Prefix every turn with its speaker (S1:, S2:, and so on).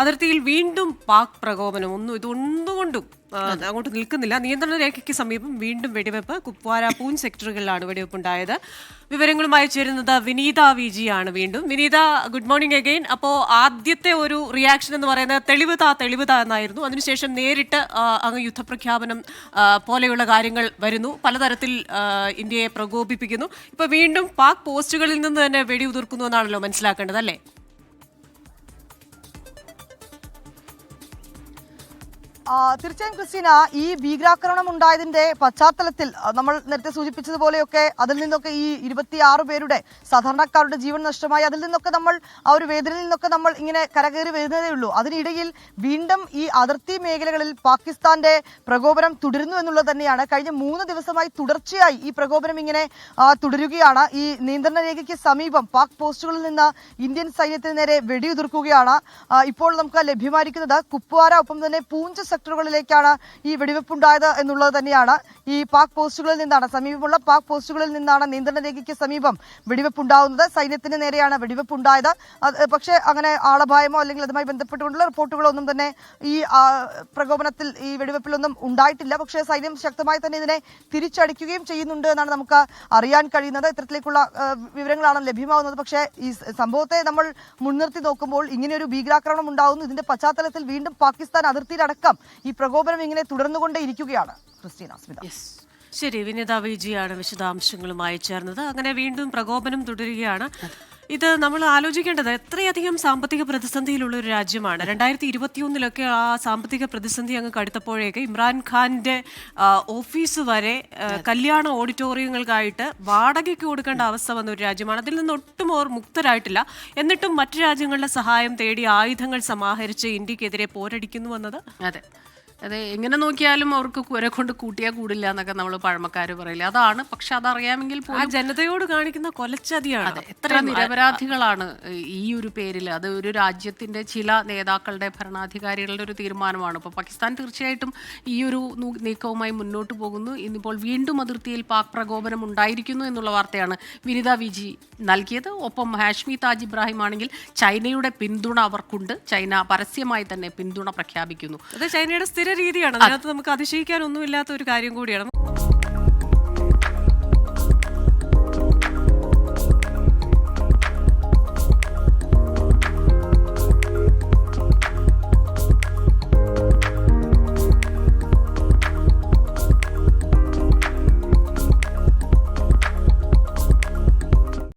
S1: അതിർത്തിയിൽ വീണ്ടും പാക് പ്രകോപനം ഇതൊന്നുകൊണ്ടും അങ്ങോട്ട് നിൽക്കുന്നില്ല. നിയന്ത്രണ രേഖയ്ക്ക് സമീപം വീണ്ടും വെടിവെപ്പ്. കുപ്വാര പൂഞ്ച് സെക്ടറുകളിലാണ് വെടിവെപ്പുണ്ടായത്. വിവരങ്ങളുമായി ചേരുന്നത് വിനീത വിജി ആണ്. വീണ്ടും വിനീത, ഗുഡ് മോർണിംഗ് അഗെയിൻ. അപ്പോൾ ആദ്യത്തെ ഒരു റിയാക്ഷൻ എന്ന് പറയുന്നത് തെളിവ് താ എന്നായിരുന്നു. അതിനുശേഷം നേരിട്ട് അങ്ങ് യുദ്ധപ്രഖ്യാപനം പോലെയുള്ള കാര്യങ്ങൾ വരുന്നു. പലതരത്തിൽ ഇന്ത്യയെ പ്രകോപിപ്പിക്കുന്നു. ഇപ്പോൾ വീണ്ടും പാക് പോസ്റ്റുകളിൽ നിന്ന് തന്നെ വെടിയുതിർക്കുന്നു എന്നാണല്ലോ മനസ്സിലാക്കേണ്ടത്, അല്ലേ?
S2: തീർച്ചയായും ക്രിസ്റ്റീന, ഈ ഭീകരാക്രമണം ഉണ്ടായതിന്റെ പശ്ചാത്തലത്തിൽ നമ്മൾ നേരത്തെ സൂചിപ്പിച്ചതുപോലെയൊക്കെ അതിൽ നിന്നൊക്കെ ഈ 26 പേരുടെ സാധാരണക്കാരുടെ ജീവൻ നഷ്ടമായി. അതിൽ നിന്നൊക്കെ നമ്മൾ ആ ഒരു വേദനയിൽ നിന്നൊക്കെ നമ്മൾ ഇങ്ങനെ കരകയറി വരുന്നതേ ഉള്ളൂ. അതിനിടയിൽ വീണ്ടും ഈ അതിർത്തി മേഖലകളിൽ പാകിസ്ഥാന്റെ പ്രകോപനം തുടരുന്നു എന്നുള്ളത് തന്നെയാണ്. കഴിഞ്ഞ 3 ദിവസമായി തുടർച്ചയായി ഈ പ്രകോപനം ഇങ്ങനെ തുടരുകയാണ്. ഈ നിയന്ത്രണ രേഖയ്ക്ക് സമീപം പാക് പോസ്റ്റുകളിൽ നിന്ന് ഇന്ത്യൻ സൈന്യത്തിന് നേരെ വെടിയുതിർക്കുകയാണ്. ഇപ്പോൾ നമുക്ക് ലഭ്യമായിരിക്കുന്നത് കുപ്വാര ഒപ്പം തന്നെ പൂഞ്ച് സെക്ടറുകളിലേക്കാണ് ഈ വെടിവെപ്പുണ്ടായത് എന്നുള്ളത് തന്നെയാണ്. ഈ പാക് പോസ്റ്റുകളിൽ നിന്നാണ്, സമീപമുള്ള പാക് പോസ്റ്റുകളിൽ നിന്നാണ് നിയന്ത്രണ രേഖയ്ക്ക് സമീപം വെടിവെപ്പുണ്ടാകുന്നത്. സൈന്യത്തിന് നേരെയാണ് വെടിവെപ്പുണ്ടായത്. പക്ഷേ അങ്ങനെ ആളപായമോ അല്ലെങ്കിൽ അതുമായി ബന്ധപ്പെട്ടുകൊണ്ടുള്ള റിപ്പോർട്ടുകളോ ഒന്നും തന്നെ ഈ പ്രകോപനത്തിൽ, ഈ വെടിവെപ്പിലൊന്നും ഉണ്ടായിട്ടില്ല. പക്ഷേ സൈന്യം ശക്തമായി തന്നെ ഇതിനെ തിരിച്ചടിക്കുകയും ചെയ്യുന്നുണ്ട് എന്നാണ് നമുക്ക് അറിയാൻ കഴിയുന്നത്. ഇത്തരത്തിലേക്കുള്ള വിവരങ്ങളാണ് ലഭ്യമാകുന്നത്. പക്ഷേ ഈ സംഭവത്തെ നമ്മൾ മുൻനിർത്തി നോക്കുമ്പോൾ ഇങ്ങനെയൊരു ഭീകരാക്രമണം ഉണ്ടാകുന്നു. ഇതിന്റെ പശ്ചാത്തലത്തിൽ വീണ്ടും പാകിസ്ഥാൻ അതിർത്തിയിലടക്കം ഈ പ്രകോപനം ഇങ്ങനെ തുടർന്നുകൊണ്ടേ ഇരിക്കുകയാണ്. ക്രിസ്റ്റീന, സ്മിത.
S1: ശരി, വിനീത വിജിയാണ് വിശദാംശങ്ങളുമായി ചേർന്നത്. അങ്ങനെ വീണ്ടും പ്രകോപനം തുടരുകയാണ്. ഇത് നമ്മൾ ആലോചിക്കേണ്ടത് എത്രയധികം സാമ്പത്തിക പ്രതിസന്ധിയിലുള്ള ഒരു രാജ്യമാണ്. 2021 ആ സാമ്പത്തിക പ്രതിസന്ധി അങ്ങ് കടുത്തപ്പോഴേക്ക് ഇമ്രാൻഖാന്റെ ഓഫീസ് വരെ കല്യാണ ഓഡിറ്റോറിയങ്ങൾക്കായിട്ട് വാടകയ്ക്ക് കൊടുക്കേണ്ട അവസ്ഥ വന്ന ഒരു രാജ്യമാണ്. അതിൽ നിന്ന് ഒട്ടും അവർ മുക്തരായിട്ടില്ല. എന്നിട്ടും മറ്റു രാജ്യങ്ങളുടെ സഹായം തേടി ആയുധങ്ങൾ സമാഹരിച്ച് ഇന്ത്യക്കെതിരെ പോരടിക്കുന്നു എന്നത്
S3: അതെ, എങ്ങനെ നോക്കിയാലും അവർക്ക് കുരെ കൊണ്ട് കൂട്ടിയാൽ കൂടില്ല എന്നൊക്കെ നമ്മൾ പഴമക്കാർ പറയില്ല. അതാണ്. പക്ഷെ അതറിയാമെങ്കിൽ പോലും
S1: ജനതയോട് കാണിക്കുന്ന കൊലച്ചതിയാണ്.
S3: എത്ര നിരപരാധികളാണ് ഈ ഒരു പേരിൽ. അത് ഒരു രാജ്യത്തിന്റെ ചില നേതാക്കളുടെ, ഭരണാധികാരികളുടെ ഒരു തീരുമാനമാണ്. ഇപ്പോൾ പാകിസ്ഥാൻ തീർച്ചയായിട്ടും ഈ ഒരു നീക്കവുമായി മുന്നോട്ട് പോകുന്നു. ഇന്നിപ്പോൾ വീണ്ടും അതിർത്തിയിൽ പാക് പ്രകോപനം ഉണ്ടായിരിക്കുന്നു എന്നുള്ള വാർത്തയാണ് വിനിത വിജി നൽകിയത്. ഒപ്പം ഹാഷ്മി താജ് ഇബ്രാഹിം ആണെങ്കിൽ ചൈനയുടെ പിന്തുണ അവർക്കുണ്ട്. ചൈന പരസ്യമായി തന്നെ പിന്തുണ പ്രഖ്യാപിക്കുന്നു.
S1: അത് ചൈനയുടെ സ്ഥിര രീതിയാണ്. അതിനകത്ത് നമുക്ക് അതിശയിക്കാനൊന്നുമില്ലാത്ത ഒരു കാര്യം കൂടിയാണ്.